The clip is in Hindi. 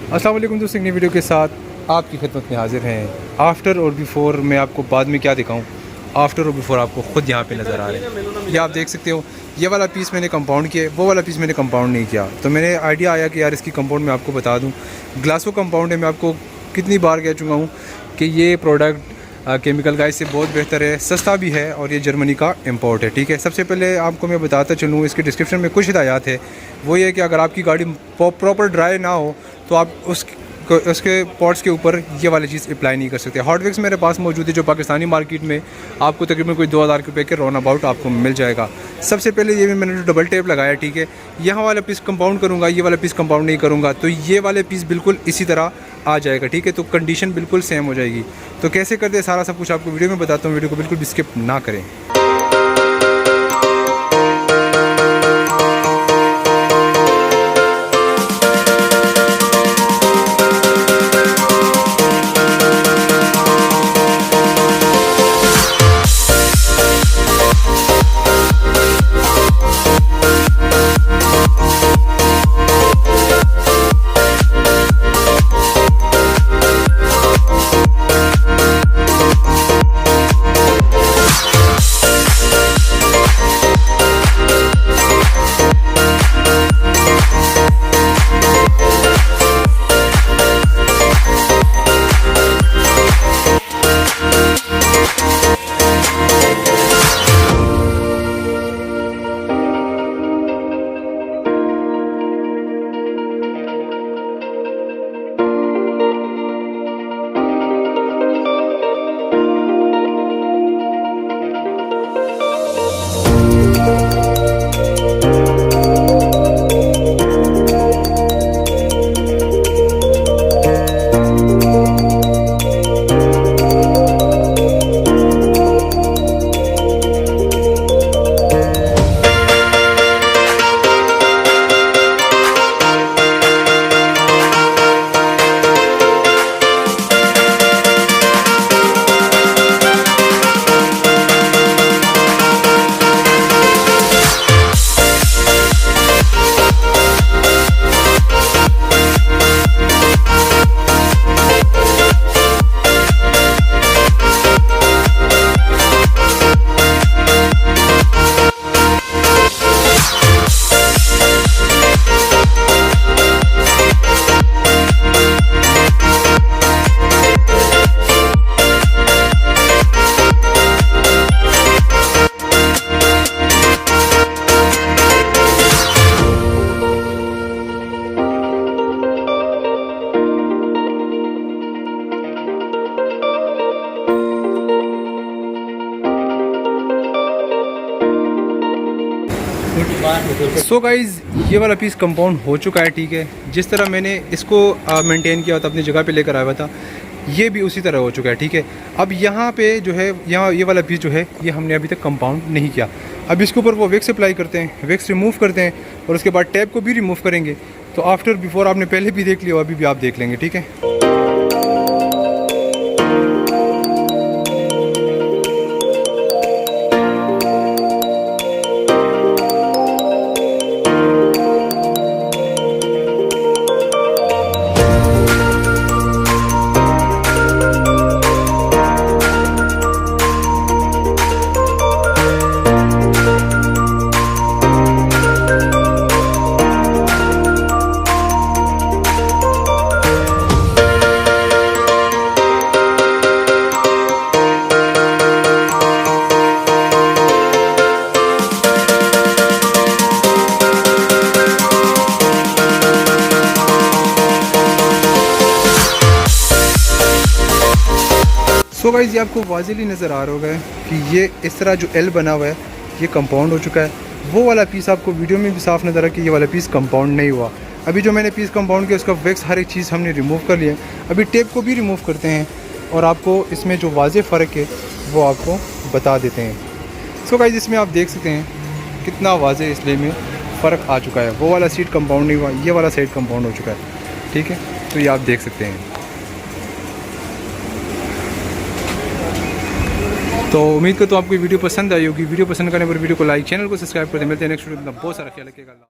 अस्सलाम वालेकुम दोस्तों, नई वीडियो के साथ आपकी खिदमत में हाजिर हैं। आफ्टर और बिफ़ोर मैं आपको बाद में क्या दिखाऊं, आफ्टर और बिफ़ोर आपको ख़ुद यहाँ पे नज़र आ रहे हैं। ये आप देख सकते हो, ये वाला पीस मैंने कंपाउंड किया, वो वाला पीस मैंने कंपाउंड नहीं किया। तो मैंने आइडिया आया कि यार इसकी कंपाउंड मैं आपको बता दूँ। ग्लासो कंपाउंड है, मैं आपको कितनी बार कह चुका हूँ कि ये प्रोडक्ट केमिकल गाइस से बहुत बेहतर है, सस्ता भी है और ये जर्मनी का इंपोर्ट है। ठीक है, सबसे पहले आपको मैं बताता चलूँ, इसके डिस्क्रिप्शन में कुछ हिदायत है। वो ये कि अगर आपकी गाड़ी प्रॉपर ड्राई ना हो तो आप उसके पॉट्स के ऊपर ये वाली चीज़ अप्लाई नहीं कर सकते। हॉटविक्स मेरे पास मौजूद है जो पाकिस्तानी मार्केट में आपको तकरीबन कोई 2000 रुपये के रॉन अबाउट आपको मिल जाएगा। सबसे पहले ये भी मैंने जो डबल टेप लगाया, ठीक है, यहाँ वाला पीस कंपाउंड करूँगा, ये वाला पीस कंपाउंड नहीं करूँगा, तो ये वाले पीस बिल्कुल इसी तरह आ जाएगा। ठीक है, तो कंडीशन बिल्कुल सेम हो जाएगी। तो कैसे करते हैं सारा सब कुछ आपको वीडियो में बताता हूँ, वीडियो को बिल्कुल भी स्किप ना करें। सो गाइज़, ये वाला पीस कंपाउंड हो चुका है। ठीक है, जिस तरह मैंने इसको मेंटेन किया था, अपनी जगह पे लेकर आया हुआ था, ये भी उसी तरह हो चुका है। ठीक है, अब यहाँ पे जो है, यहाँ ये वाला पीस जो है, ये हमने अभी तक कंपाउंड नहीं किया। अब इसके ऊपर वो वैक्स अप्लाई करते हैं, वैक्स रिमूव करते हैं और उसके बाद टैप को भी रिमूव करेंगे। तो आफ्टर बिफोर आपने पहले भी देख लिया, अभी भी आप देख लेंगे। ठीक है, तो गाइस, ये आपको वाज़िली नज़र आ रहा होगा कि ये इस तरह जो एल बना हुआ है, ये कंपाउंड हो चुका है। वो वाला पीस आपको वीडियो में भी साफ नज़र आ कि ये वाला पीस कंपाउंड नहीं हुआ। अभी जो मैंने पीस कंपाउंड किया, उसका वैक्स हर एक चीज़ हमने रिमूव कर लिया। अभी टेप को भी रिमूव करते हैं और आपको इसमें जो वाज़े फ़र्क है वो आपको बता देते हैं। सो गाइस, इसमें आप देख सकते हैं कितना वाज़े इसलिए में फ़र्क आ चुका है। वो वाला सीट कंपाउंड नहीं हुआ, ये वाला साइड कंपाउंड हो चुका है। ठीक है, तो ये आप देख सकते हैं। तो उम्मीद करता हूँ आपको वीडियो पसंद आई होगी। वीडियो पसंद करने पर वीडियो को लाइक, चैनल को सब्सक्राइब कर दें। मिलते हैं नेक्स्ट वीडियो में। बहुत सारा ख्याल रखिएगा।